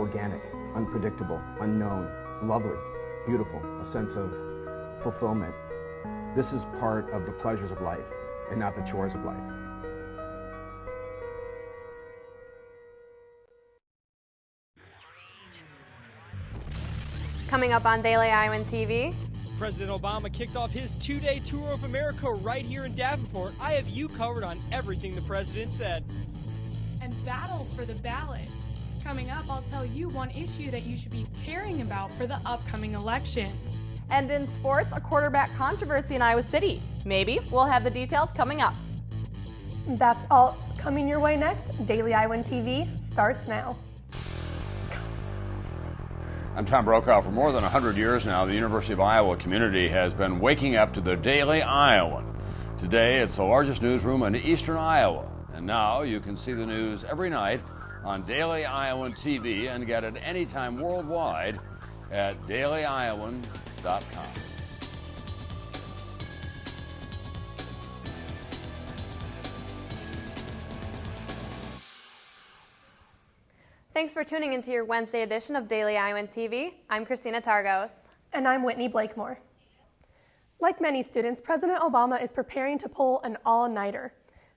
organic, unpredictable, unknown, lovely, beautiful, a sense of fulfillment. This is part of the pleasures of life and not the chores of life. Coming up on Daily Iowan TV. President Obama kicked off his two-day tour of America right here in Davenport. I have you covered on everything the president said. And battle for the ballot. Coming up, I'll tell you one issue that you should be caring about for the upcoming election. And in sports, a quarterback controversy in Iowa City. Maybe. We'll have the details coming up. That's all coming your way next. Daily Iowan TV starts now. I'm Tom Brokaw. For more than 100 years now, the University of Iowa community has been waking up to the Daily Iowan. Today, it's the largest newsroom in eastern Iowa. And now you can see the news every night on Daily Iowan TV and get it anytime worldwide at dailyiowan.com. Thanks for tuning into your Wednesday edition of Daily Iowan TV. I'm Christina Targos. And I'm Whitney Blakemore. Like many students, President Obama is preparing to pull an all-nighter.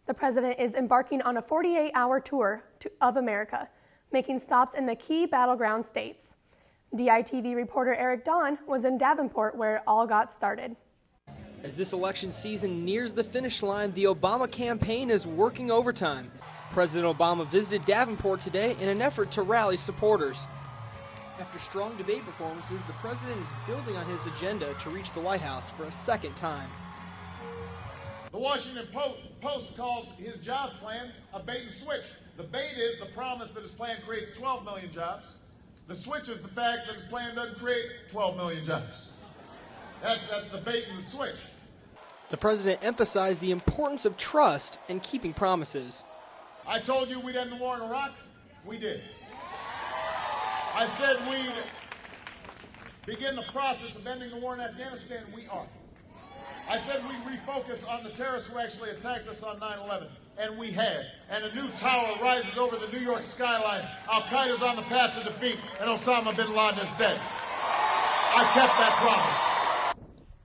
The president is embarking on a 48-hour tour of America, making stops in the key battleground states. DITV reporter Eric Dawn was in Davenport where it all got started. As this election season nears the finish line, the Obama campaign is working overtime. President Obama visited Davenport today in an effort to rally supporters. After strong debate performances, the president is building on his agenda to reach the White House for a second time. The Washington Post calls his jobs plan a bait and switch. The bait is the promise that his plan creates 12 million jobs. The switch is the fact that his plan doesn't create 12 million jobs. That's the bait and the switch. The president emphasized the importance of trust and keeping promises. I told you we'd end the war in Iraq. We did. I said we'd begin the process of ending the war in Afghanistan. We are. I said we'd refocus on the terrorists who actually attacked us on 9/11. And we had. And a new tower rises over the New York skyline. Al-Qaeda's on the path to defeat, and Osama bin Laden is dead. I kept that promise.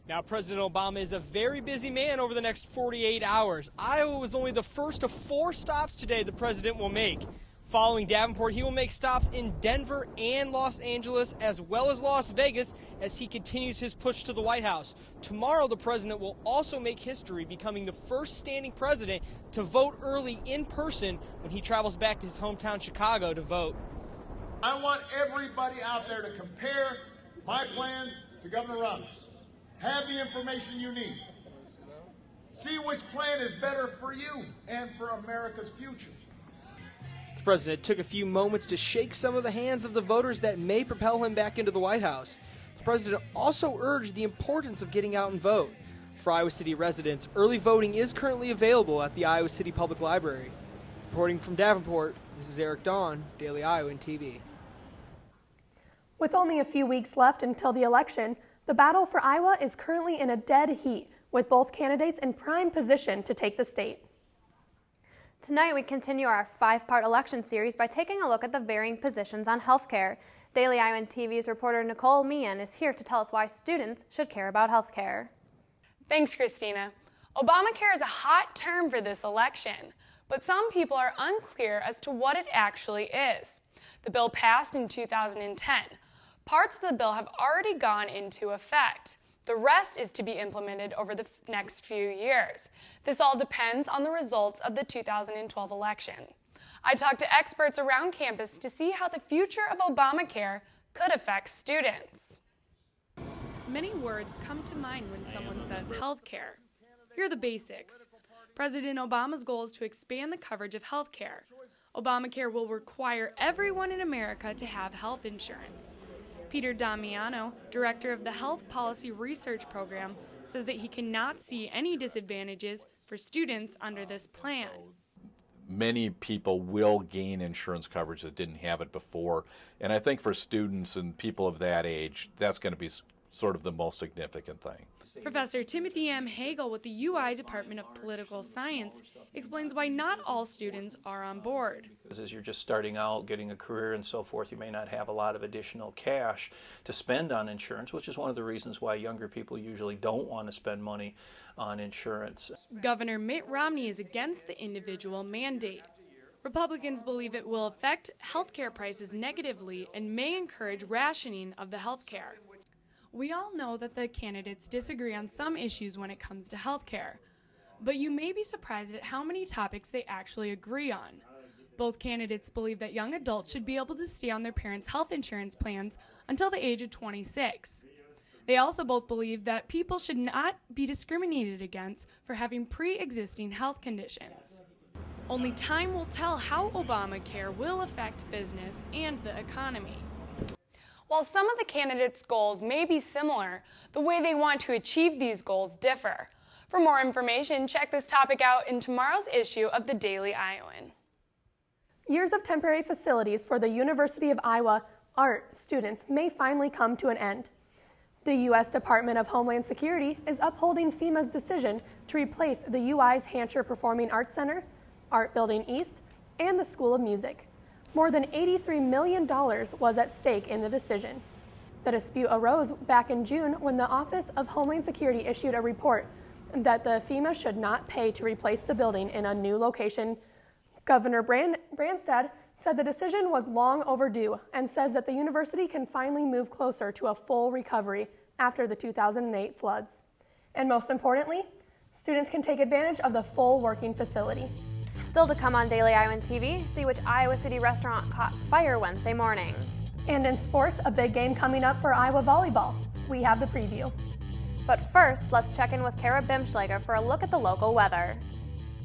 Now, President Obama is a very busy man over the next 48 hours. Iowa was only the first of 4 stops today the president will make. Following Davenport, he will make stops in Denver and Los Angeles, as well as Las Vegas, as he continues his push to the White House. Tomorrow, the president will also make history, becoming the first standing president to vote early in person when he travels back to his hometown, Chicago, to vote. I want everybody out there to compare my plans to Governor Romney's. Have the information you need. See which plan is better for you and for America's future. The president took a few moments to shake some of the hands of the voters that may propel him back into the White House. The president also urged the importance of getting out and vote. For Iowa City residents, early voting is currently available at the Iowa City Public Library. Reporting from Davenport, this is Eric Dawn, Daily Iowan TV. With only a few weeks left until the election, the battle for Iowa is currently in a dead heat, with both candidates in prime position to take the state. Tonight, we continue our 5-part election series by taking a look at the varying positions on healthcare. Daily Iowan TV's reporter Nicole Meehan is here to tell us why students should care about healthcare. Thanks, Christina. Obamacare is a hot term for this election, but some people are unclear as to what it actually is. The bill passed in 2010. Parts of the bill have already gone into effect. The rest is to be implemented over the next few years. This all depends on the results of the 2012 election. I talked to experts around campus to see how the future of Obamacare could affect students. Many words come to mind when someone says healthcare. Here are the basics. President Obama's goal is to expand the coverage of healthcare. Obamacare will require everyone in America to have health insurance. Peter Damiano, director of the Health Policy Research Program, says that he cannot see any disadvantages for students under this plan. Many people will gain insurance coverage that didn't have it before, and I think for students and people of that age, that's going to be sort of the most significant thing. Professor Timothy M. Hagel with the UI Department of Political Science explains why not all students are on board. As you're just starting out, getting a career and so forth, you may not have a lot of additional cash to spend on insurance, which is one of the reasons why younger people usually don't want to spend money on insurance. Governor Mitt Romney is against the individual mandate. Republicans believe it will affect health care prices negatively and may encourage rationing of the health care. We all know that the candidates disagree on some issues when it comes to health care, but you may be surprised at how many topics they actually agree on. Both candidates believe that young adults should be able to stay on their parents' health insurance plans until the age of 26. They also both believe that people should not be discriminated against for having pre-existing health conditions. Only time will tell how Obamacare will affect business and the economy. While some of the candidates' goals may be similar, the way they want to achieve these goals differ. For more information, check this topic out in tomorrow's issue of the Daily Iowan. Years of temporary facilities for the University of Iowa art students may finally come to an end. The U.S. Department of Homeland Security is upholding FEMA's decision to replace the UI's Hancher Performing Arts Center, Art Building East, and the School of Music. More than $83 million was at stake in the decision. The dispute arose back in June when the Office of Homeland Security issued a report that the FEMA should not pay to replace the building in a new location. Governor Branstad said the decision was long overdue and says that the university can finally move closer to a full recovery after the 2008 floods. And most importantly, students can take advantage of the full working facility. Still to come on Daily Iowan TV, see which Iowa City restaurant caught fire Wednesday morning. And in sports, a big game coming up for Iowa volleyball. We have the preview. But first, let's check in with Kara Bimschlager for a look at the local weather.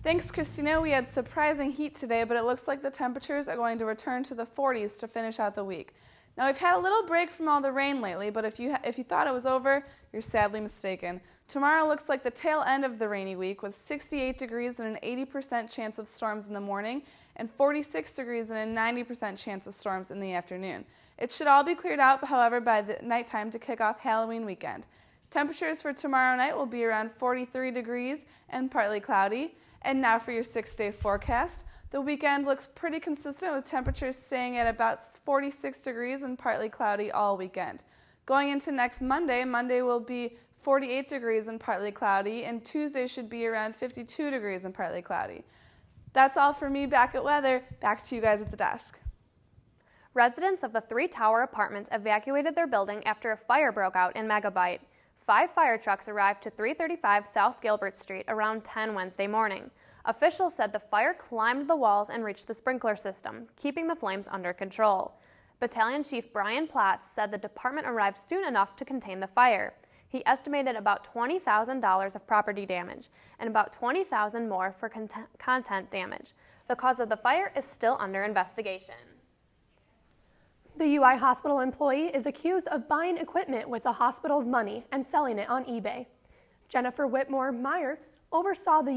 Thanks, Christina. We had surprising heat today, but it looks like the temperatures are going to return to the 40s to finish out the week. Now, we've had a little break from all the rain lately, but if you thought it was over, you're sadly mistaken. Tomorrow looks like the tail end of the rainy week with 68 degrees and an 80% chance of storms in the morning and 46 degrees and a 90% chance of storms in the afternoon. It should all be cleared out, however, by the nighttime to kick off Halloween weekend. Temperatures for tomorrow night will be around 43 degrees and partly cloudy. And now for your 6-day forecast. The weekend looks pretty consistent with temperatures staying at about 46 degrees and partly cloudy all weekend. Going into next Monday, Monday will be 48 degrees and partly cloudy, and Tuesday should be around 52 degrees and partly cloudy. That's all for me back at weather. Back to you guys at the desk. Residents of the 3-tower apartments evacuated their building after a fire broke out in Megabyte. 5 fire trucks arrived to 335 South Gilbert Street around 10 Wednesday morning. Officials said the fire climbed the walls and reached the sprinkler system, keeping the flames under control. Battalion Chief Brian Platts said the department arrived soon enough to contain the fire. He estimated about $20,000 of property damage and about $20,000 more for content damage. The cause of the fire is still under investigation. The UI hospital employee is accused of buying equipment with the hospital's money and selling it on eBay. Jennifer Whitmore Meyer oversaw the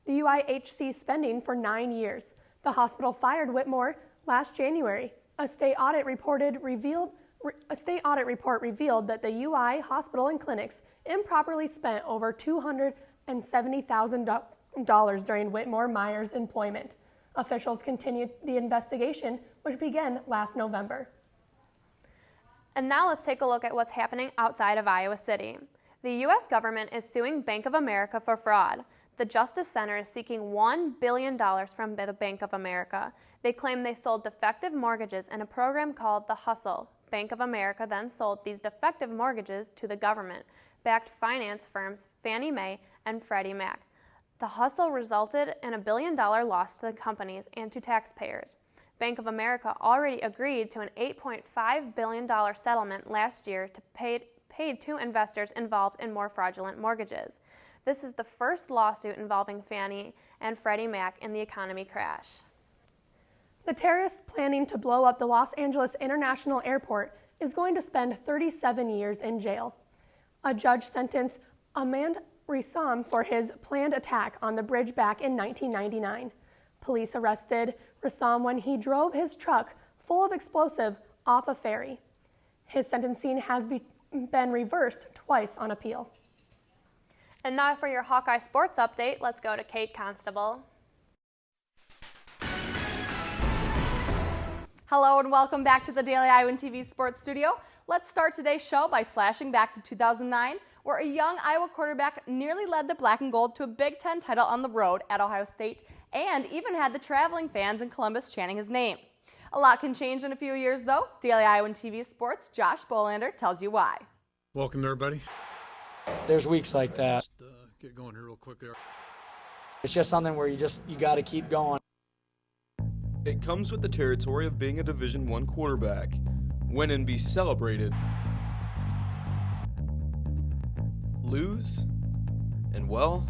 UIHC spending for 9 years. The hospital fired Whitmore last January. A state audit report revealed that the UI hospital and clinics improperly spent over $270,000 during Whitmore Meyer's employment. Officials continued the investigation, which began last November. And now let's take a look at what's happening outside of Iowa City. The U.S. government is suing Bank of America for fraud. The Justice Center is seeking $1 billion from the Bank of America. They claim they sold defective mortgages in a program called The Hustle. Bank of America then sold these defective mortgages to the government-backed finance firms Fannie Mae and Freddie Mac. The hustle resulted in a $1 billion loss to the companies and to taxpayers. Bank of America already agreed to an $8.5 billion settlement last year to paid to investors involved in more fraudulent mortgages. This is the first lawsuit involving Fannie and Freddie Mac in the economy crash. The terrorist planning to blow up the Los Angeles International Airport is going to spend 37 years in jail. A judge sentenced Ahmad Rissam for his planned attack on the bridge back in 1999. Police arrested Rissam when he drove his truck full of explosive off a ferry. His sentencing has been reversed twice on appeal. And now for your Hawkeye sports update, let's go to Kate Constable. Hello and welcome back to the Daily Iowan TV Sports Studio. Let's start today's show by flashing back to 2009, where a young Iowa quarterback nearly led the Black and Gold to a Big Ten title on the road at Ohio State and even had the traveling fans in Columbus chanting his name. A lot can change in a few years, though. Daily Iowan TV Sports' Josh Bolander tells you why. Welcome to everybody. There's weeks like that. Just, get going here real quick there. It's just something where you got to keep going. It comes with the territory of being a Division I quarterback. Win and be celebrated. Lose, and well...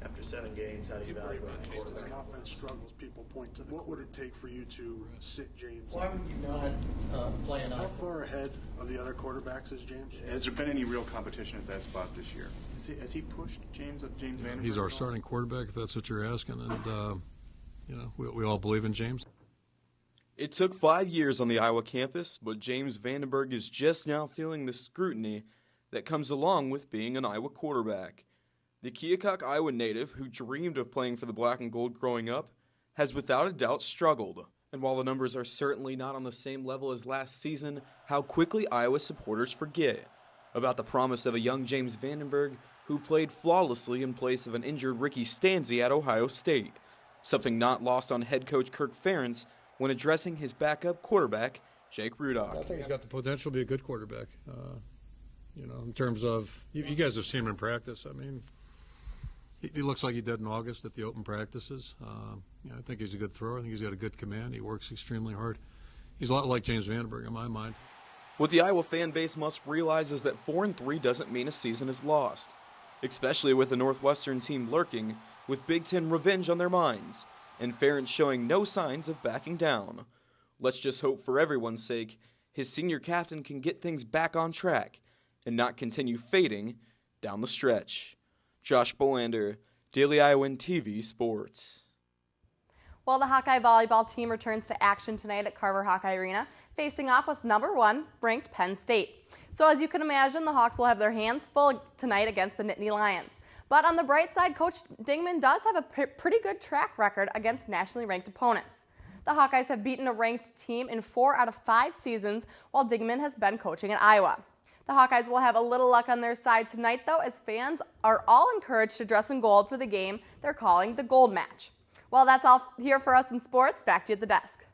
After 7 games, how do you evaluate the As offense struggles, people point to what would it take for you to sit James? Why would you not play enough? How far ahead of the other quarterbacks is James? Has there been any real competition at that spot this year? Has he pushed James Vandenberg? He's our starting quarterback, if that's what you're asking, and we all believe in James. It took 5 years on the Iowa campus, but James Vandenberg is just now feeling the scrutiny that comes along with being an Iowa quarterback. The Keokuk, Iowa native, who dreamed of playing for the Black and Gold growing up, has without a doubt struggled. And while the numbers are certainly not on the same level as last season, how quickly Iowa supporters forget about the promise of a young James Vandenberg who played flawlessly in place of an injured Ricky Stanzi at Ohio State, something not lost on head coach Kirk Ferentz when addressing his backup quarterback, Jake Rudock. I think he's got the potential to be a good quarterback. In terms of, you guys have seen him in practice. I mean, he looks like he did in August at the open practices. I think he's a good thrower. I think he's got a good command. He works extremely hard. He's a lot like James Vandenberg in my mind. What the Iowa fan base must realize is that 4-3 doesn't mean a season is lost, especially with the Northwestern team lurking with Big Ten revenge on their minds, and Ferentz showing no signs of backing down. Let's just hope for everyone's sake his senior captain can get things back on track and not continue fading down the stretch. Josh Bolander, Daily Iowan TV Sports. Well, the Hawkeye volleyball team returns to action tonight at Carver Hawkeye Arena, facing off with #1 ranked Penn State. So as you can imagine, the Hawks will have their hands full tonight against the Nittany Lions. But on the bright side, Coach Dingman does have a pretty good track record against nationally ranked opponents. The Hawkeyes have beaten a ranked team in 4 out of 5 seasons while Dingman has been coaching at Iowa. The Hawkeyes will have a little luck on their side tonight, though, as fans are all encouraged to dress in gold for the game they're calling the Gold Match. Well, that's all here for us in sports. Back to you at the desk.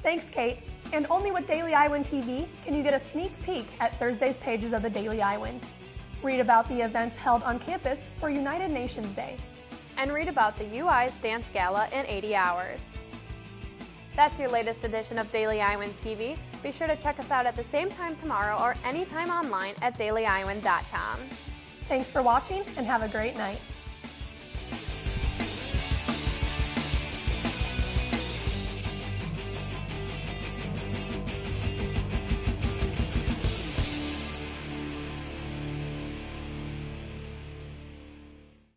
Thanks, Kate. And only with Daily Iowan TV can you get a sneak peek at Thursday's pages of the Daily Iowan. Read about the events held on campus for United Nations Day. And read about the UI's Dance Gala in 80 hours. That's your latest edition of Daily Iowan TV. Be sure to check us out at the same time tomorrow or anytime online at dailyiowan.com. Thanks for watching and have a great night.